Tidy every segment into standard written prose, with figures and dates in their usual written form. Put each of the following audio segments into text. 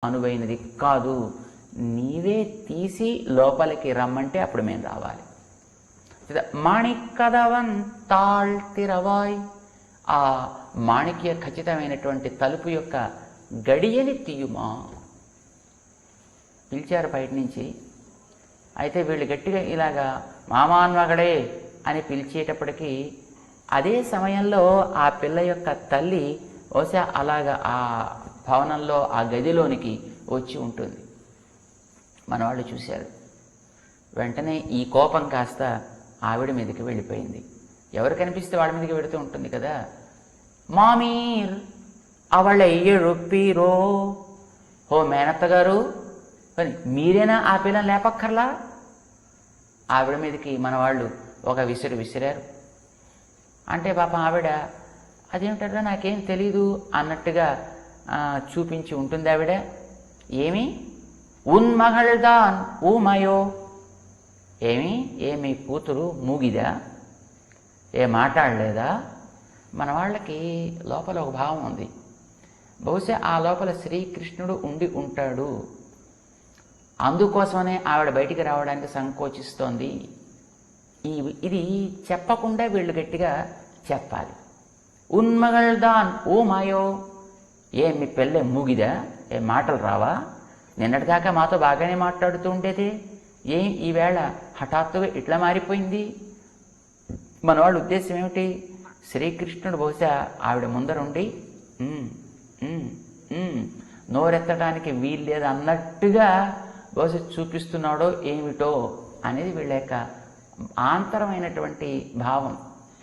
అనువైనది కాదు, నీవే తీసి లోపలికి రమ్మంటే అప్పుడు మేము రావాలి. మాణిక్కదవన్ తాళ్తిరవాయ్, ఆ మాణిక్య ఖచ్చితమైనటువంటి తలుపు యొక్క గడియని తీయుమా. పిలిచారు బయట నుంచి. అయితే వీళ్ళు గట్టిగా ఇలాగా మామాన్మగడే అని పిలిచేటప్పటికీ అదే సమయంలో ఆ పిల్ల యొక్క తల్లి బహుశా అలాగా ఆ భవనంలో ఆ గదిలోనికి వచ్చి ఉంటుంది. మన వాళ్ళు చూశారు. వెంటనే ఈ కోపం కాస్త ఆవిడ మీదకి వెళ్ళిపోయింది. ఎవరు కనిపిస్తే వాళ్ళ మీదకి వెళుతూ ఉంటుంది కదా. మామీర్ అవళ ఎഴുప్పీరో, ఓ మేనత్త గారు మీరేనా ఆ పిల్లని లేపక్కర్లా. ఆవిడ మీదకి మన వాళ్ళు ఒక విసిరారు. అంటే పాపం ఆవిడ అదేమిటారా నాకేం తెలీదు అన్నట్టుగా చూపించి ఉంటుంది ఆవిడ. ఏమి ఉన్మగళ్దాన్ ఊమయో, ఏమి కూతురు మూగిదా, మాట్లాడలేదా. మన వాళ్ళకి లోపల ఒక భావం ఉంది. బహుశా ఆ లోపల శ్రీకృష్ణుడు ఉండి ఉంటాడు, అందుకోసమనే ఆవిడ బయటికి రావడానికి సంకోచిస్తోంది. ఇది చెప్పకుండా వీళ్ళు గట్టిగా చెప్పాలి. ఉన్మగళ్దాన్ ఊమయో, మీ పెళ్ళే మూగిదా, మాటలు రావా, నిన్నటిదాకా మాతో బాగానే మాట్లాడుతూ ఉండేది, ఈవేళ హఠాత్తుగా ఇట్లా మారిపోయింది. మన వాళ్ళ ఉద్దేశం ఏమిటి? శ్రీకృష్ణుడు బహుశా ఆవిడ ముందరుండి నోరెత్తడానికి వీల్లేదు అన్నట్టుగా బహుశా చూపిస్తున్నాడో ఏమిటో అనేది వీళ్ళ యొక్క ఆంతరమైనటువంటి భావం.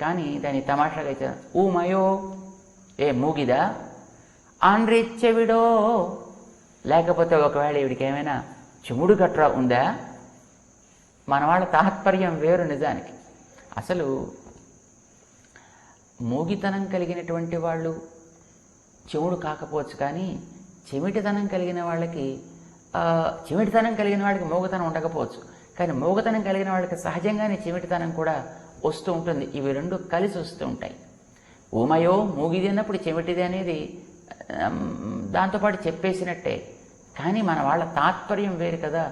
కానీ దాని తమాషాగా అయితే ఊమయో, మూగిదా, ఆండ్రిచ్చెవిడో, లేకపోతే ఒకవేళ వీడికి ఏమైనా చెముడు గట్రా ఉందా. మన వాళ్ళ తాత్పర్యం వేరు. నిజానికి అసలు మూగితనం కలిగినటువంటి వాళ్ళు చెవుడు కాకపోవచ్చు, కానీ చెమిటితనం కలిగిన వాడికి మూగతనం ఉండకపోవచ్చు, కానీ మూగతనం కలిగిన వాళ్ళకి సహజంగానే చెమిటితనం కూడా వస్తూ ఉంటుంది. ఇవి రెండు కలిసి వస్తూ ఉంటాయి. ఊమయో మూగిది అన్నప్పుడు చెమిటిది అనేది దాంతోపాటు చెప్పేసినట్టే, కానీ మన వాళ్ళ తాత్పర్యం వేరు కదా.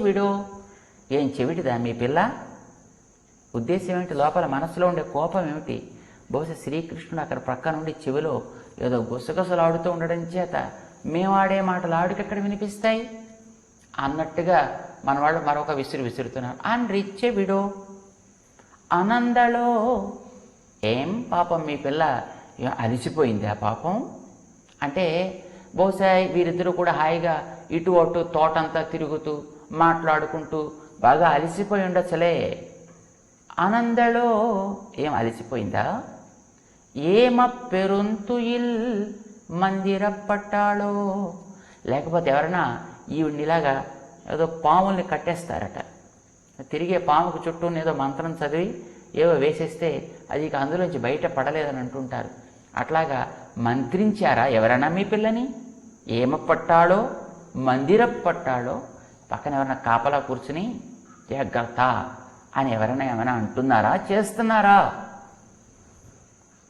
విడో, చెవిటిదా మీ పిల్ల, ఉద్దేశం ఏమిటి, లోపల మనసులో ఉండే కోపం ఏమిటి. బహుశా శ్రీకృష్ణుడు అక్కడ ప్రక్క నుండి చెవిలో ఏదో గుసగుసలాడుతూ ఉండడం చేత మేము ఆడే మాటలు ఆడికెక్కడ వినిపిస్తాయి అన్నట్టుగా మన వాళ్ళు మరొక విసురుతున్నారు. విడో అనందలో, పాపం మీ పిల్ల అలిసిపోయింది ఆ పాపం అంటే బహుశా వీరిద్దరూ కూడా హాయిగా ఇటు అటు తోటంతా తిరుగుతూ మాట్లాడుకుంటూ బాగా అలిసిపోయి ఉండొచ్చలే. ఆనందలో అలిసిపోయిందా. పెరుంతుయిల్ మందిరప్పట్టాలో, లేకపోతే ఎవరైనా ఈవిడ్నిలాగా ఏదో పాముల్ని కట్టేస్తారట, తిరిగే పాముకు చుట్టూ ఏదో మంత్రం చదివి ఏవో వేసేస్తే అది ఇక అందులోంచి బయట పడలేదని అంటుంటారు. అట్లాగా మంత్రించారా ఎవరైనా మీ పిల్లని. ఏమప్పట్టాలో మందిరప్పట్టాలో, పక్కన ఎవరైనా కాపలా కూర్చుని జాగ్రత్త అని ఎవరైనా ఏమైనా అంటున్నారా, చేస్తున్నారా.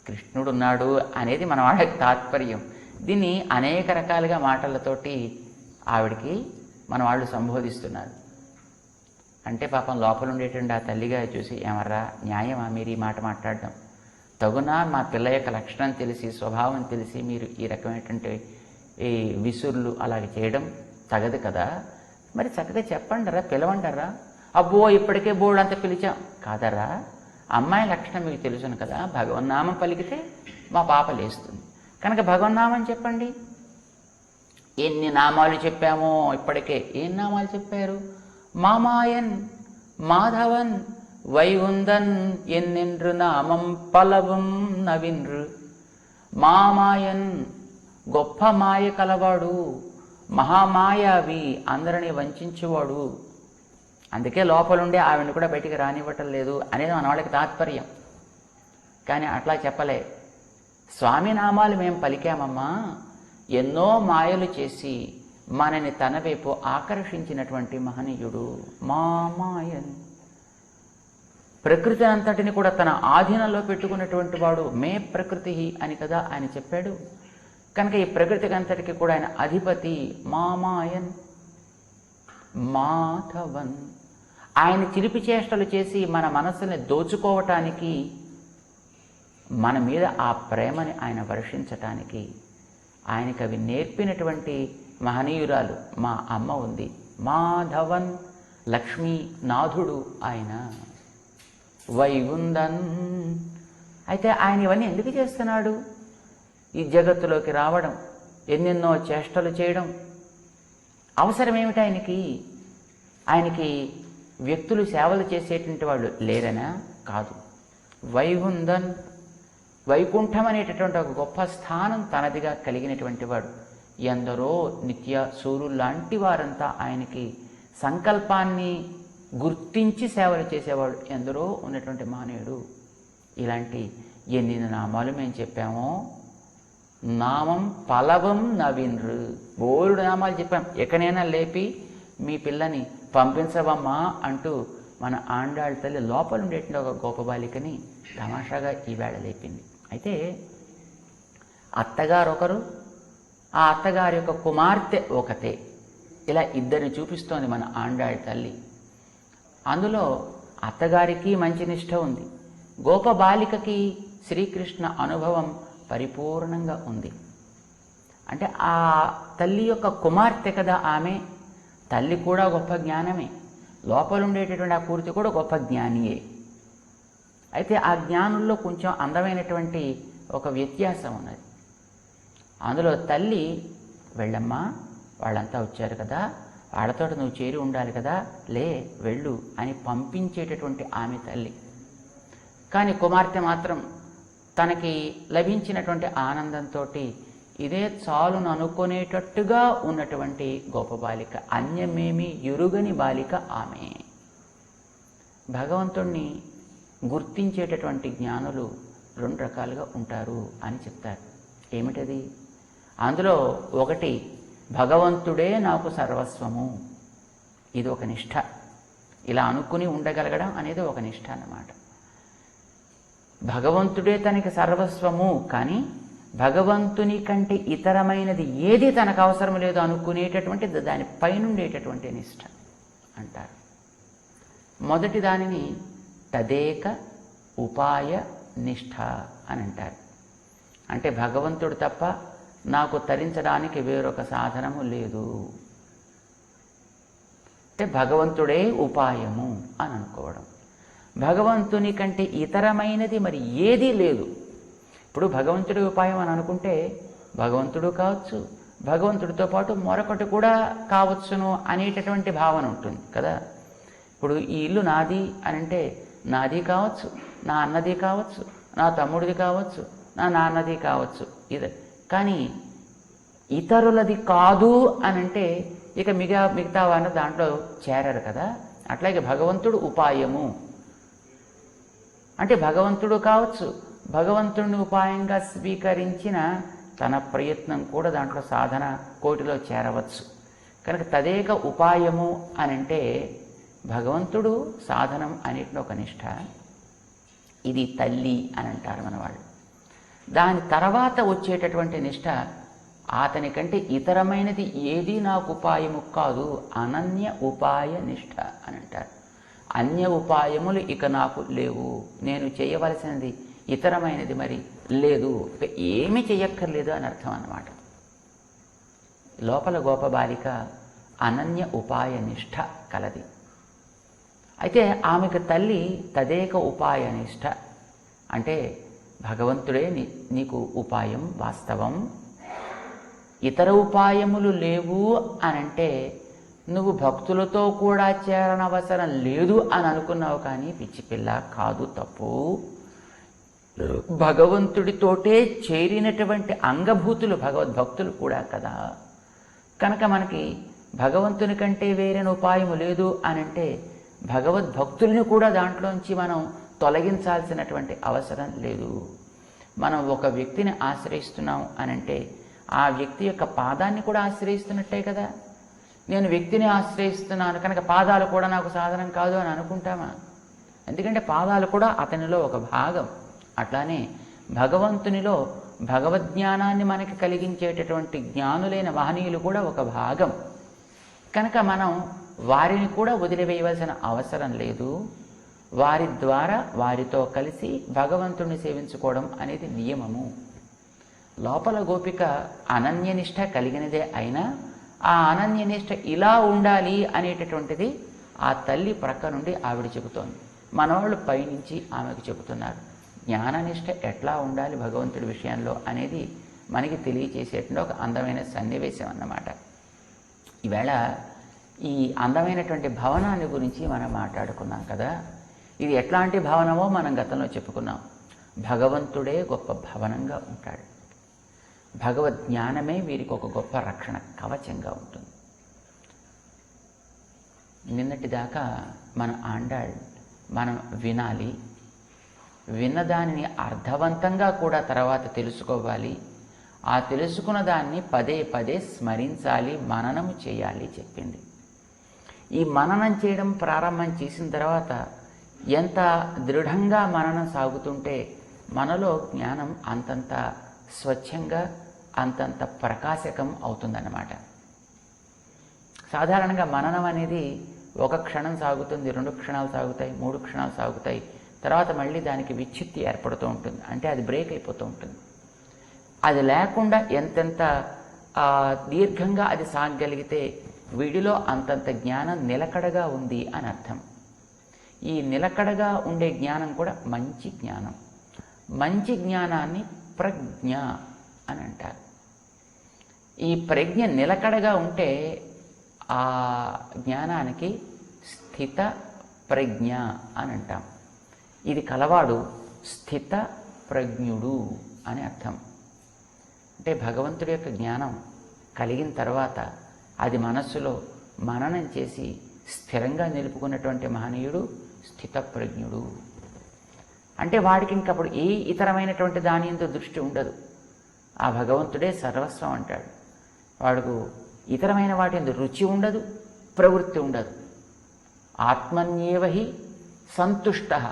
కృష్ణుడున్నాడు అనేది మన వాళ్ళకి తాత్పర్యం. దీన్ని అనేక రకాలుగా మాటలతోటి ఆవిడికి మన వాళ్ళు సంబోధిస్తున్నారు. అంటే పాపం లోపల ఉండేటువంటి ఆ తల్లిగా చూసి, ఏమర్రా న్యాయమా మీరు ఈ మాట మాట్లాడడం, తగునా, మా పిల్ల యొక్క లక్షణం తెలిసి స్వభావం తెలిసి మీరు ఈ రకమైనటువంటి ఈ విసుర్లు అలాగే చేయడం తగదు కదా. మరి చక్కగా చెప్పండరా, పిలవండరా. అబ్బో ఇప్పటికే బోర్డు అంతా పిలిచాం కాదరా, అమ్మాయి లక్షణం మీకు తెలుసును కదా, భగవన్నామం పలికితే మా పాప లేస్తుంది కనుక భగవన్నామం చెప్పండి. ఎన్ని నామాలు చెప్పామో ఇప్పటికే. ఏం నామాలు చెప్పారు? మామాయన్, మాధవన్, వైగుందన్ ఎన్నెండ్రు నామం పలవం నవిన్రు. మామాయన్ గొప్ప మాయ కలవాడు, మహామాయావి, అందరినీ వంచేవాడు, అందుకే లోపలుండే ఆవిడని కూడా బయటికి రానివ్వటం లేదు అనేది మన వాళ్ళకి తాత్పర్యం. కానీ అట్లా చెప్పలే. స్వామి నామాలు మేము పలికామమ్మా, ఎన్నో మాయలు చేసి మనని తన వైపు ఆకర్షించినటువంటి మహనీయుడు మామాయన్. ప్రకృతి అంతటిని కూడా తన ఆధీనంలో పెట్టుకున్నటువంటి వాడు మే ప్రకృతి అని కదా ఆయన చెప్పాడు. కనుక ఈ ప్రకృతికి అంతటికి కూడా ఆయన అధిపతి. మామాయన్ మాధవన్, ఆయన చిలిపి చేష్టలు చేసి మన మనస్సుని దోచుకోవటానికి, మన మీద ఆ ప్రేమని ఆయన వర్షించటానికి ఆయనకి అవి నేర్పినటువంటి మహనీయురాలు మా అమ్మ ఉంది. మాధవన్, లక్ష్మీనాథుడు ఆయన. వైగుందన్, అయితే ఆయన ఇవన్నీ ఎందుకు చేస్తున్నాడు? ఈ జగత్తులోకి రావడం, ఎన్నెన్నో చేష్టలు చేయడం అవసరం ఏమిటి ఆయనకి? ఆయనకి వ్యక్తులు సేవలు చేసేటువంటి వాళ్ళు లేరనా? కాదు. వైగుందన్, వైకుంఠం అనేటటువంటి ఒక గొప్ప స్థానం తనదిగా కలిగినటువంటి వాడు. ఎందరో నిత్య సూర్యులు లాంటి వారంతా ఆయనకి సంకల్పాన్ని గుర్తించి సేవలు చేసేవాడు ఎందరో ఉన్నటువంటి మానవుడు. ఇలాంటి ఎన్ని నామాలు మేము చెప్పామో, నామం పలవం నవీన్రు, బోరుడు నామాలు చెప్పాం. ఎక్కడైనా లేపి మీ పిల్లని పంపించవమ్మా అంటూ మన ఆండాళ్ళ తల్లి లోపల ఉండేటువంటి ఒక గోప బాలికని తమాషాగా ఈవేళ లేపింది. అయితే అత్తగారు ఒకరు, ఆ అత్తగారి యొక్క కుమార్తె ఒకతే, ఇలా ఇద్దరిని చూపిస్తోంది మన ఆండాళ్ళ తల్లి. అందులో అత్తగారికి మంచి నిష్ఠ ఉంది, గోప బాలికకి శ్రీకృష్ణ అనుభవం పరిపూర్ణంగా ఉంది. అంటే ఆ తల్లి యొక్క కుమార్తె కదా ఆమె. తల్లి కూడా గొప్ప జ్ఞానమే, లోపల ఉండేటటువంటి ఆ పూర్తి కూడా గొప్ప జ్ఞానియే. అయితే ఆ జ్ఞానుల్లో కొంచెం అందమైనటువంటి ఒక వ్యత్యాసం ఉన్నది. అందులో తల్లి, వెళ్ళమ్మా వాళ్ళంతా వచ్చారు కదా, వాళ్ళతో నువ్వు చేరి ఉండాలి కదా, లే వెళ్ళు అని పంపించేటటువంటి ఆమె తల్లి. కానీ కుమార్తె మాత్రం తనకి లభించినటువంటి ఆనందంతో ఇదే చాలును అనుకునేటట్టుగా ఉన్నటువంటి గొప్ప బాలిక, అన్యమేమి ఎరుగని బాలిక ఆమె. భగవంతుణ్ణి గుర్తించేటటువంటి జ్ఞానులు రెండు రకాలుగా ఉంటారు అని చెప్తారు. ఏమిటది? అందులో ఒకటి, భగవంతుడే నాకు సర్వస్వము. ఇది ఒక నిష్ఠ. ఇలా అనుకుని ఉండగలగడం అనేది ఒక నిష్ఠ అన్నమాట. భగవంతుడే తనకి సర్వస్వము, కానీ భగవంతుని కంటే ఇతరమైనది ఏది తనకు అవసరం లేదు అనుకునేటటువంటిది దాని పైనుండేటటువంటి నిష్ఠ అంటారు. మొదటి దానిని తదేక ఉపాయ నిష్ఠ అని అంటారు. అంటే భగవంతుడు తప్ప నాకు తరించడానికి వేరొక సాధనము లేదు, అంటే భగవంతుడే ఉపాయము అని అనుకోవడం. భగవంతుని కంటే ఇతరమైనది మరి ఏదీ లేదు. ఇప్పుడు భగవంతుడి ఉపాయం అని అనుకుంటే భగవంతుడు కావచ్చు, భగవంతుడితో పాటు మరొకటి కూడా కావచ్చును అనేటటువంటి భావన ఉంటుంది కదా. ఇప్పుడు ఈ ఇల్లు నాది అని అంటే నాది కావచ్చు, నా అన్నది కావచ్చు, నా తమ్ముడిది కావచ్చు, నా నాన్నది కావచ్చు, ఇది. కానీ ఇతరులది కాదు అని అంటే ఇక మిగతా వారిని దాంట్లో చేరరు కదా. అట్లాగే భగవంతుడు ఉపాయము అంటే భగవంతుడు కావచ్చు, భగవంతుడిని ఉపాయంగా స్వీకరించిన తన ప్రయత్నం కూడా దాంట్లో సాధన కోటిలో చేరవచ్చు. కనుక తదేక ఉపాయము అని అంటే భగవంతుడు సాధనం అనేటువంటి ఒక నిష్ఠ. ఇది తల్లి అని అంటారు మన వాళ్ళు. దాని తర్వాత వచ్చేటటువంటి నిష్ఠ, అతని కంటే ఇతరమైనది ఏది నాకు ఉపాయము కాదు, అనన్య ఉపాయ నిష్ఠ అని అంటారు. అన్య ఉపాయములు ఇక నాకు లేవు, నేను చేయవలసినది ఇతరమైనది మరి లేదు, ఇక ఏమీ చెయ్యక్కర్లేదు అని అర్థం అన్నమాట. లోపల గోప బాలిక అనన్య ఉపాయ నిష్ఠ కలది. అయితే ఆమెకు తల్లి తదేక ఉపాయ నిష్ఠ అంటే భగవంతుడే నీకు ఉపాయం వాస్తవం, ఇతర ఉపాయములు లేవు అనంటే నువ్వు భక్తులతో కూడా చేరనవసరం లేదు అని అనుకున్నావు. కానీ పిచ్చి పిల్ల కాదు, తప్పు. భగవంతుడితోటే చేరినటువంటి అంగభూతులు భగవద్భక్తులు కూడా కదా. కనుక మనకి భగవంతుని కంటే వేరైన ఉపాయము లేదు అనంటే భగవద్భక్తుల్ని కూడా దాంట్లోంచి మనం తొలగించాల్సినటువంటి అవసరం లేదు. మనం ఒక వ్యక్తిని ఆశ్రయిస్తున్నాం అనంటే ఆ వ్యక్తి యొక్క పాదాన్ని కూడా ఆశ్రయిస్తున్నట్టే కదా. నేను వ్యక్తిని ఆశ్రయిస్తున్నాను కనుక పాదాలు కూడా నాకు సాధనం కాదు అని అనుకుంటామా? ఎందుకంటే పాదాలు కూడా అతనిలో ఒక భాగం. అట్లానే భగవంతునిలో భగవద్జ్ఞానాన్ని మనకి కలిగించేటటువంటి జ్ఞానులైన మహనీయులు కూడా ఒక భాగం కనుక మనం వారిని కూడా వదిలివేయవలసిన అవసరం లేదు. వారి ద్వారా వారితో కలిసి భగవంతుణ్ణి సేవించుకోవడం అనేది నియమము. లోపల గోపిక అనన్యనిష్ట కలిగినదే అయినా ఆ అనన్యనిష్ట ఇలా ఉండాలి అనేటటువంటిది ఆ తల్లి ప్రక్క నుండి ఆవిడ చెబుతోంది. మనవాళ్ళు పైనుంచి ఆమెకు చెబుతున్నారు. జ్ఞాననిష్ట ఎట్లా ఉండాలి భగవంతుడి విషయంలో అనేది మనకి తెలియచేసేటువంటి ఒక అందమైన సన్నివేశం అన్నమాట. ఈవేళ ఈ అందమైనటువంటి భవనాన్ని గురించి మనం మాట్లాడుకున్నాం కదా. ఇది ఎట్లాంటి భవనమో మనం గతంలో చెప్పుకున్నాం. భగవంతుడే గొప్ప భవనంగా ఉంటాడు. భగవద్జ్ఞానమే వీరికి ఒక గొప్ప రక్షణ కవచంగా ఉంటుంది. నిన్నటిదాకా మన ఆండాళ్ మనం వినాలి, విన్నదానిని అర్థవంతంగా కూడా తర్వాత తెలుసుకోవాలి, ఆ తెలుసుకున్న దాన్ని పదే పదే స్మరించాలి, మననం చేయాలి చెప్పింది. ఈ మననం చేయడం ప్రారంభం చేసిన తర్వాత ఎంత దృఢంగా మననం సాగుతుంటే మనలో జ్ఞానం అంతంత స్వచ్ఛంగా అంతంత ప్రకాశకం అవుతుందన్నమాట. సాధారణంగా మననం అనేది ఒక క్షణం సాగుతుంది, 2 క్షణాలు సాగుతాయి, 3 క్షణాలు సాగుతాయి, తర్వాత మళ్ళీ దానికి విచ్ఛిత్తి ఏర్పడుతూ ఉంటుంది. అంటే అది బ్రేక్ అయిపోతూ ఉంటుంది. అది లేకుండా ఎంతెంత దీర్ఘంగా అది సాగగలిగితే వీడిలో అంతంత జ్ఞానం నిలకడగా ఉంది అని అర్థం. ఈ నిలకడగా ఉండే జ్ఞానం కూడా మంచి జ్ఞానం. మంచి జ్ఞానాన్ని ప్రజ్ఞ అని అంటారు. ఈ ప్రజ్ఞ నిలకడగా ఉంటే ఆ జ్ఞానానికి స్థిత ప్రజ్ఞ అని అంటాం. ఇది కలవాడు స్థిత ప్రజ్ఞుడు అని అర్థం. అంటే భగవంతుడి యొక్క జ్ఞానం కలిగిన తర్వాత అది మనస్సులో మననం చేసి స్థిరంగా నిలుపుకున్నటువంటి మహనీయుడు స్థితప్రజ్ఞుడు. అంటే వాడికి ఇంకప్పుడు ఏ ఇతరమైనటువంటి దాని యందు దృష్టి ఉండదు. ఆ భగవంతుడే సర్వస్వం అంటాడు. వాడుకు ఇతరమైన వాటి యందు రుచి ఉండదు, ప్రవృత్తి ఉండదు. ఆత్మన్యేవ హి సంతుష్టః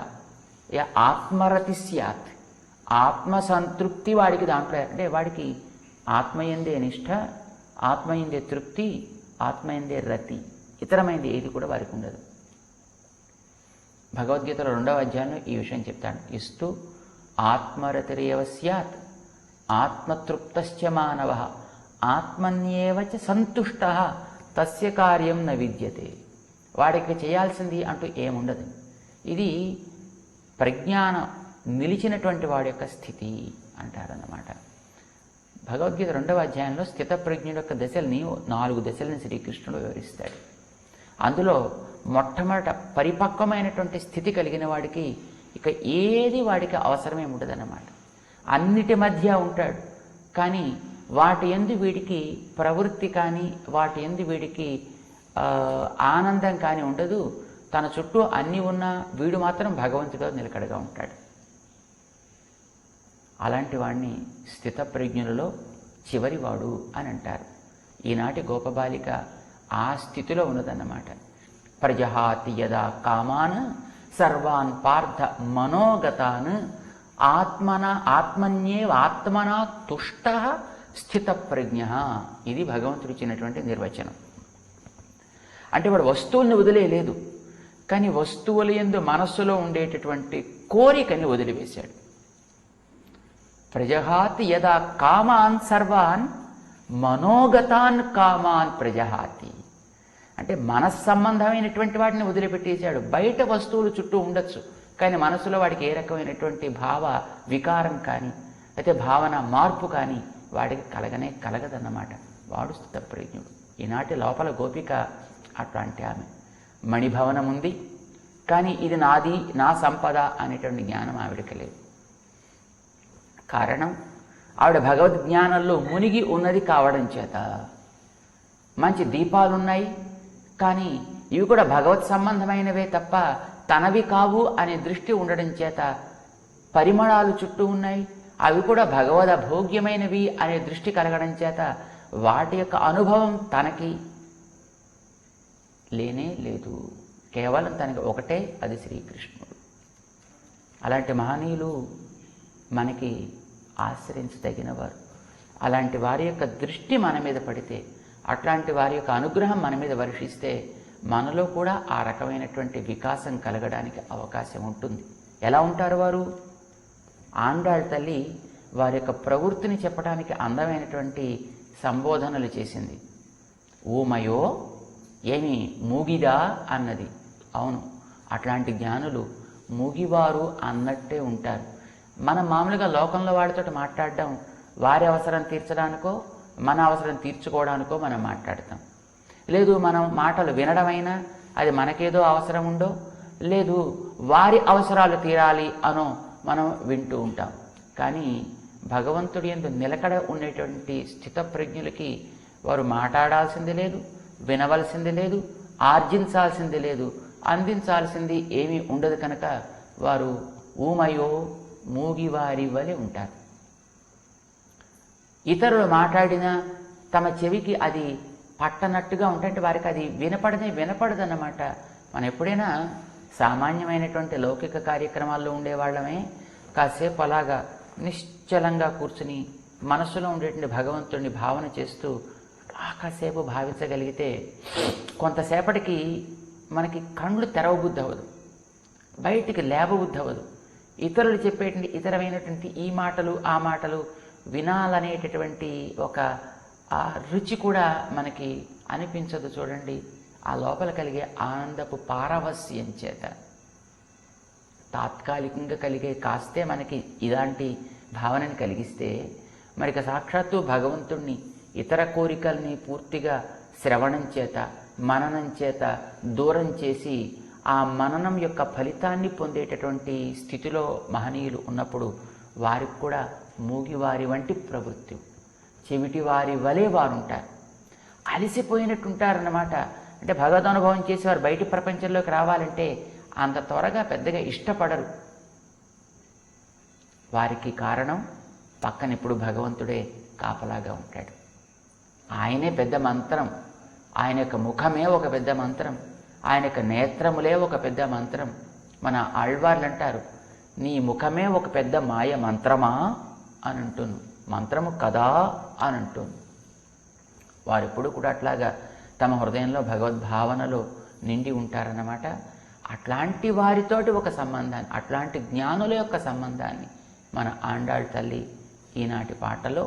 య ఆత్మరతి స్యాత్. ఆత్మసంతృప్తి వాడికి దాంట్లో, అంటే వాడికి ఆత్మయందే నిష్ఠ, ఆత్మయందే తృప్తి, ఆత్మయందే రతి, ఇతరమైనది ఏది కూడా వారికి ఉండదు. భగవద్గీతలో 2వ అధ్యాయంలో ఈ విషయం చెప్తాడు. ఇస్తు ఆత్మరతిరేవ స్యాత్ ఆత్మతృప్తశ్చ మానవః ఆత్మన్యేవ చ సంతుష్టః తస్య కార్యం న విద్యతే. వాడికి చేయాల్సింది అంటూ ఏముండదు. ఇది ప్రజ్ఞానం నిలిచినటువంటి వాడి యొక్క స్థితి అంటారన్నమాట. భగవద్గీత 2వ అధ్యాయంలో స్థితప్రజ్ఞుడి యొక్క దశల్ని 4 దశల్ని శ్రీకృష్ణుడు వివరిస్తాడు. అందులో మొట్టమొదట పరిపక్వమైనటువంటి స్థితి కలిగిన వాడికి ఇక ఏది వాడికి అవసరమే ఉండదన్నమాట. అన్నిటి మధ్య ఉంటాడు. కానీ వాటి యందు వీడికి ప్రవృత్తి కానీ వాటి యందు వీడికి ఆనందం కానీ ఉండదు. తన చుట్టూ అన్నీ ఉన్నా వీడు మాత్రం భగవంతుడితో నిలకడగా ఉంటాడు. అలాంటి వాడిని స్థితప్రజ్ఞులలో చివరివాడు అని అంటారు. ఈనాటి గోపబాలిక ఆ స్థితిలో ఉన్నదన్నమాట. ప్రజహాతి యదా కామాన్ సర్వాన్ పార్థ మనోగతాన్ ఆత్మన్యేవ ఆత్మనా తుష్ట స్థితప్రజ్ఞ. ఇది భగవంతుడు ఇచ్చినటువంటి నిర్వచనం. అంటే వాడు వస్తువుల్ని వదిలేయలేదు, కానీ వస్తువుల యందు మనస్సులో ఉండేటటువంటి కోరికని వదిలివేశాడు. ప్రజహాతి యదా కామాన్ సర్వాన్ మనోగతాన్ కామాన్ ప్రజహాతి. అంటే మనస్సంబంధమైనటువంటి వాటిని వదిలిపెట్టేశాడు. బయట వస్తువులు చుట్టూ ఉండొచ్చు, కానీ మనసులో వాడికి ఏ రకమైనటువంటి భావ వికారం కానీ అయితే భావన మార్పు కానీ వాడికి కలగదన్నమాట. వాడు స్థితప్రజ్ఞుడు. ఈనాటి లోపల గోపిక అట్లాంటి ఆమె. మణిభవనం ఉంది, కానీ ఇది నాది, నా సంపద అనేటువంటి జ్ఞానం ఆవిడకి లేదు. కారణం ఆవిడ భగవద్జ్ఞానంలో మునిగి ఉన్నది కావడం చేత. మంచి దీపాలున్నాయి, కానీ ఇవి కూడా భగవత్ సంబంధమైనవే తప్ప తనవి కావు అనే దృష్టి ఉండడం చేత. పరిమళాలు చుట్టూ ఉన్నాయి, అవి కూడా భగవద భోగ్యమైనవి అనే దృష్టి కలగడం చేత వాటి యొక్క అనుభవం తనకి లేనే లేదు. కేవలం తనకి ఒకటే, అది శ్రీకృష్ణుడు. అలాంటి మహనీయులు మనకి ఆశ్రయించదగినవారు. అలాంటి వారి యొక్క దృష్టి మన మీద పడితే, అట్లాంటి వారి యొక్క అనుగ్రహం మన మీద వర్షిస్తే మనలో కూడా ఆ రకమైనటువంటి వికాసం కలగడానికి అవకాశం ఉంటుంది. ఎలా ఉంటారు వారు? ఆండాళ్ తల్లి వారి యొక్క ప్రవృత్తిని చెప్పడానికి అందమైనటువంటి సంబోధనలు చేసింది. ఊమయో ఏమి మూగిదా అన్నది. అవును, అట్లాంటి జ్ఞానులు మూగివారు అన్నట్టే ఉంటారు. మనం మామూలుగా లోకంలో వాడితో మాట్లాడడం వారి అవసరం తీర్చడానికో మన అవసరం తీర్చుకోవడానికో మనం మాట్లాడతాం. లేదు మనం మాటలు వినడమైనా అది మనకేదో అవసరం ఉండో, లేదు వారి అవసరాలు తీరాలి అనో మనం వింటూ ఉంటాం. కానీ భగవంతుడి యందు నిలకడ ఉండేటువంటి స్థితప్రజ్ఞులకి వారు మాట్లాడాల్సింది లేదు, వినవలసింది లేదు, ఆర్జించాల్సింది లేదు, అందించాల్సింది ఏమీ ఉండదు. కనుక వారు ఊమయో మూగివారి వలె ఉంటారు. ఇతరులు మాట్లాడినా తమ చెవికి అది పట్టనట్టుగా ఉంటే వారికి అది వినపడదన్నమాట. మనం ఎప్పుడైనా సామాన్యమైనటువంటి లౌకిక కార్యక్రమాల్లో ఉండేవాళ్ళమే కాసేపు అలాగా నిశ్చలంగా కూర్చుని మనసులో ఉండేటువంటి భగవంతుడిని భావన చేస్తూ కాసేపు భావించగలిగితే కొంతసేపటికి మనకి కళ్ళు తెరవబుద్ధి అవ్వదు, బయటికి లేవబుద్ధి అవ్వదు. ఇతరులు చెప్పేటువంటి ఇతరమైనటువంటి ఈ మాటలు ఆ మాటలు వినాలనేటటువంటి ఒక ఆ రుచి కూడా మనకి అనిపించదు. చూడండి, ఆ లోపల కలిగే ఆనందపు పారవస్యం చేత తాత్కాలికంగా కలిగే కాస్తే మనకి ఇలాంటి భావనని కలిగిస్తే, మరిక సాక్షాత్తు భగవంతుణ్ణి ఇతర కోరికల్ని పూర్తిగా శ్రవణం చేత మననం చేత దూరం చేసి ఆ మననం యొక్క ఫలితాన్ని పొందేటటువంటి స్థితిలో మహనీయులు ఉన్నప్పుడు వారికి కూడా మూగివారి వంటి ప్రవృత్తి, చెవిటి వారి వలె వారు ఉంటారు. అలసిపోయినట్టుంటారన్నమాట. అంటే భగవద్ అనుభవం చేసేవారు బయటి ప్రపంచంలోకి రావాలంటే అంత త్వరగా పెద్దగా ఇష్టపడరు. వారికి కారణం పక్కన ఇప్పుడు భగవంతుడే కాపలాగా ఉంటాడు. ఆయనే పెద్ద మంత్రం, ఆయన యొక్క ముఖమే ఒక పెద్ద మంత్రం, ఆయన యొక్క నేత్రములే ఒక పెద్ద మంత్రం. మన ఆళ్వార్లు అంటారు, నీ ముఖమే ఒక పెద్ద మాయ మంత్రమా అని అంటును, మంత్రము కదా అని అంటును. వారెప్పుడు కూడా అట్లాగా తమ హృదయంలో భగవద్భావనలో నిండి ఉంటారన్నమాట. అట్లాంటి వారితోటి ఒక సంబంధాన్ని, అట్లాంటి జ్ఞానుల యొక్క సంబంధాన్ని మన ఆండాళ్ తల్లి ఈనాటి పాటలో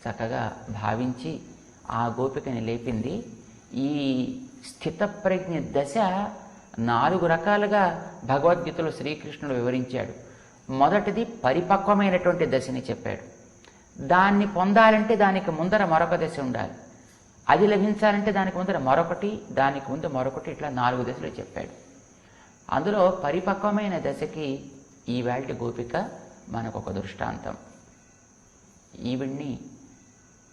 చక్కగా భావించి ఆ గోపికని లేపింది. ఈ స్థితప్రజ్ఞ దశ 4 రకాలుగా భగవద్గీతలో శ్రీకృష్ణుడు వివరించాడు. మొదటిది పరిపక్వమైనటువంటి దశని చెప్పాడు. దాన్ని పొందాలంటే దానికి ముందర మరొక దశ ఉండాలి, అది లభించాలంటే దానికి ముందర మరొకటి, దానికి ముందు మరొకటి, ఇట్లా 4 దశలు చెప్పాడు. అందులో పరిపక్వమైన దశకి ఈవేళ గోపిక మనకొక దృష్టాంతం. ఈవిడ్ని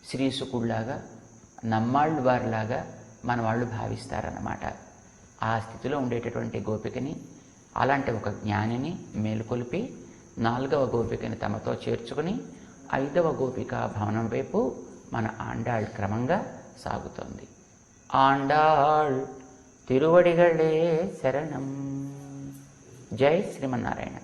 శ్రీసుకుడిలాగా నమ్మాళ్ళు వారిలాగా మన వాళ్ళు భావిస్తారన్నమాట. ఆ స్థితిలో ఉండేటటువంటి గోపికని, అలాంటి ఒక జ్ఞానిని మేలుకొలిపి 4వ గోపికని తమతో చేర్చుకుని 5వ గోపిక భవనం వైపు మన ఆండాళ్ క్రమంగా సాగుతోంది. ఆండాళ్ తిరువడిగళే శరణం. జై శ్రీమన్నారాయణ.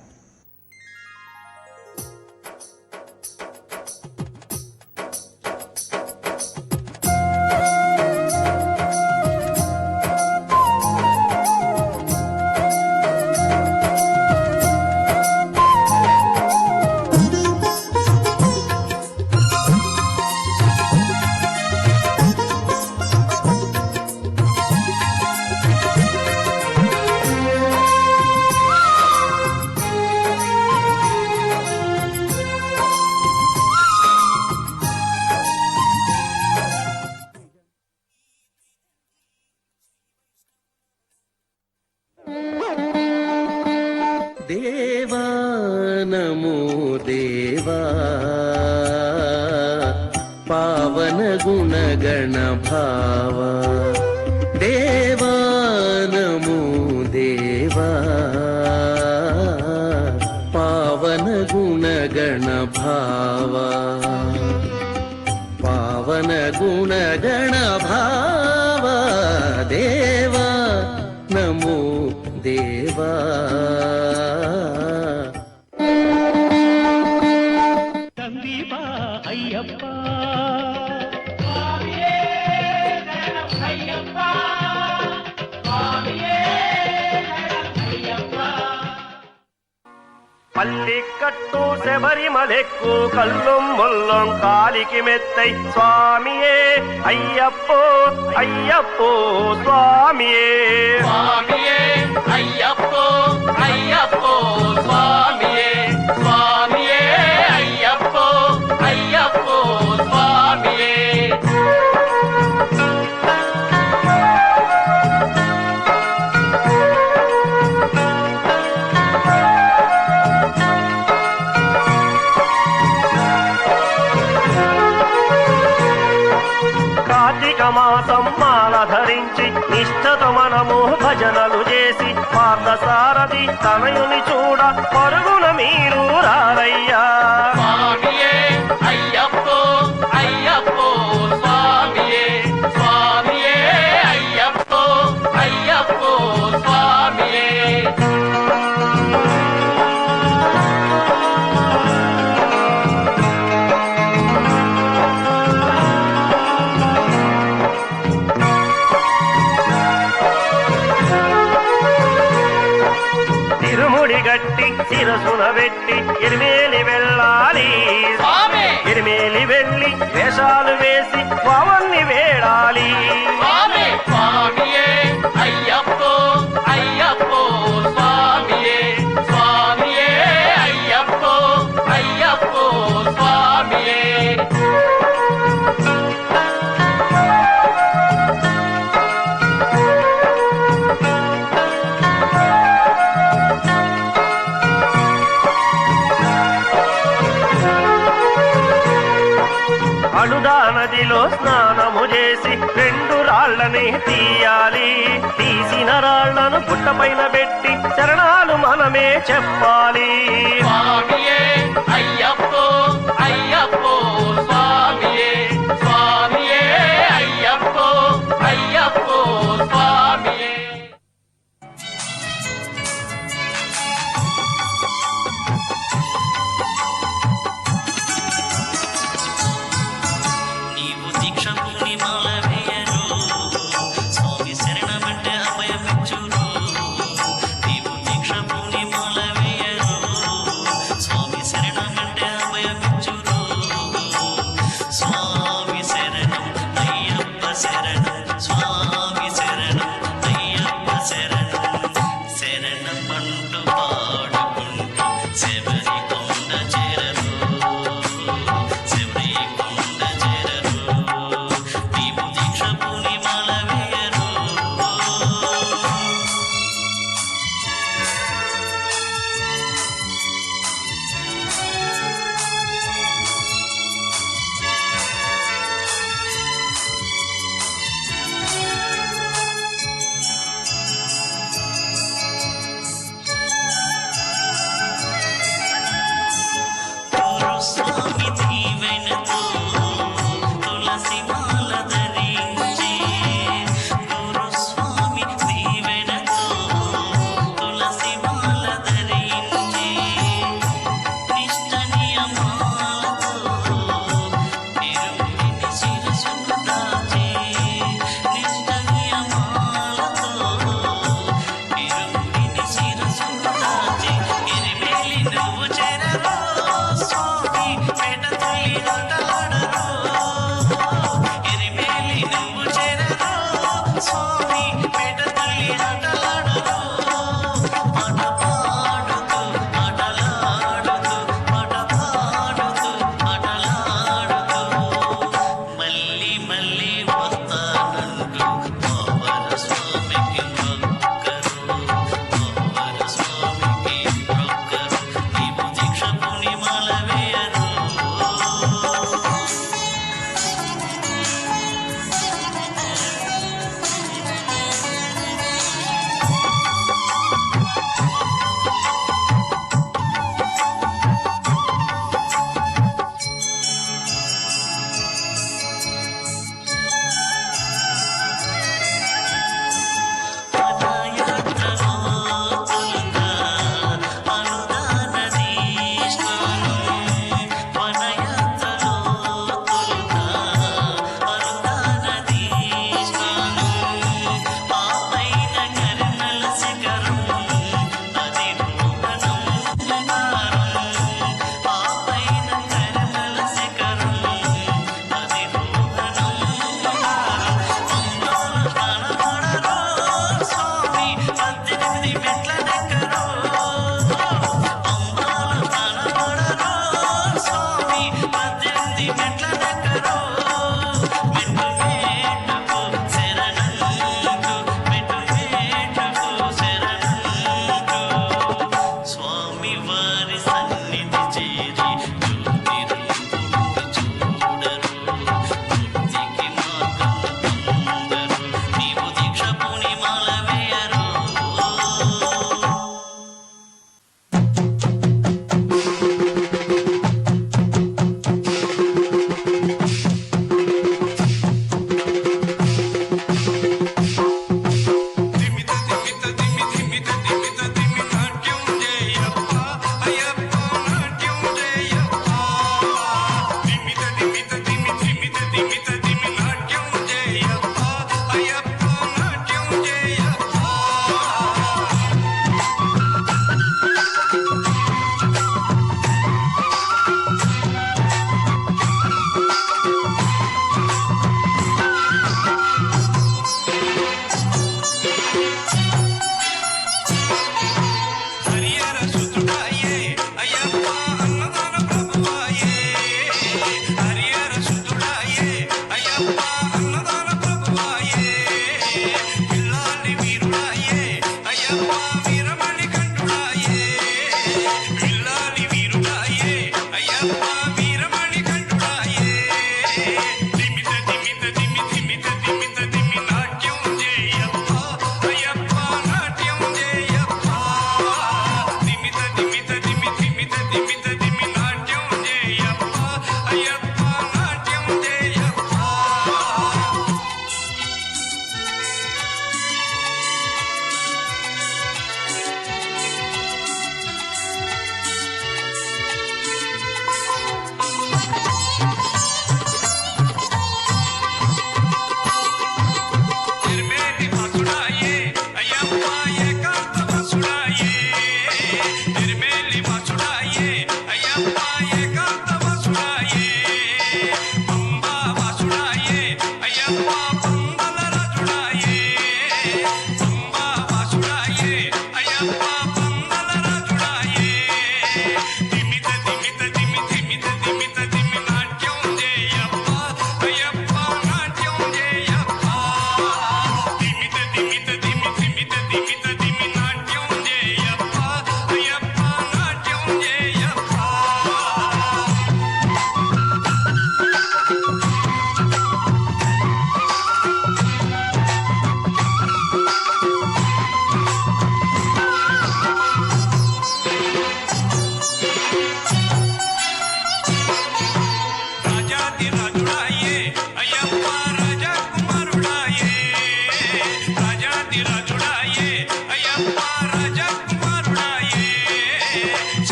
దేవా నమో దేవా పావన గుణగణ భావా, దేవా నమో దేవా పావన గుణగణ భావా, పావన గుణగణ భావా, దేవా నమో దేవా. తండ్రి పల్లికట్టు శబరిమలెక్కు కల్లుం ముల్లం కాలికి మెత్తై స్వామియే అయ్యప్పో అయ్యప్పో స్వామియే స్వామియే అయ్యప్పో అయ్యప్పో స్వామియే స్వామియే అయ్యప్పో అయ్యప్పో స్వామియే కార్తీక మాసం మాల ధరించి నిష్ఠతో మనము భజనలు చేసి పార్థసారథి తనయుని చూడ పరుగున మీరు రారయ్యా స్వామియే అయ్యప్పో అయ్యప్పో స్వామియే స్వామియే అయ్యప్పో అయ్యప్పో స్వామియే తిరుముడి గట్టి శిరసున పెట్టి ఎరిమేలి వెళ్ళాలి స్వామి ఎరిమేలి వెళ్ళి వేషాలు వేసి పవన్ని వేడాలి స్వామి స్వామియే అయ్యప్పో అయ్యప్పో స్వామియే స్వామియే అయ్యప్పో అయ్యప్పో స్వామియే అడుదా నదిలో స్నానము చేసి 2 రాళ్లని తీయాలి తీసిన రాళ్లను పుట్టపైన పెట్టి శరణాలు మనమే చెప్పాలి స్వామియే అయ్యప్పో అయ్యప్పో స్వామియే స్వామియే అయ్యప్పో అయ్యప్పో స్వామియే నీవు దీక్షముని మాల వేయరు స్వామి శరణమంటే అభయమిచ్చురు నీవు దీక్షముని మాల వేయరు స్వామి శరణమంటే అభయమిచ్చురు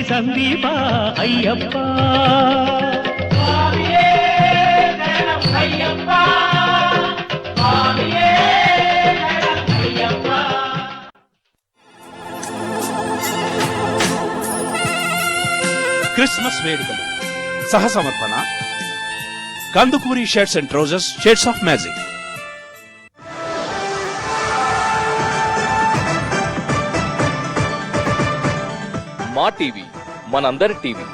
సందీప అయ్యప్ప. క్రిస్మస్ వేడుకలు సహసమర్పణ Kandukuri shirts and trousers, shades of magic. మా టీవీ మనందరి టీవీ.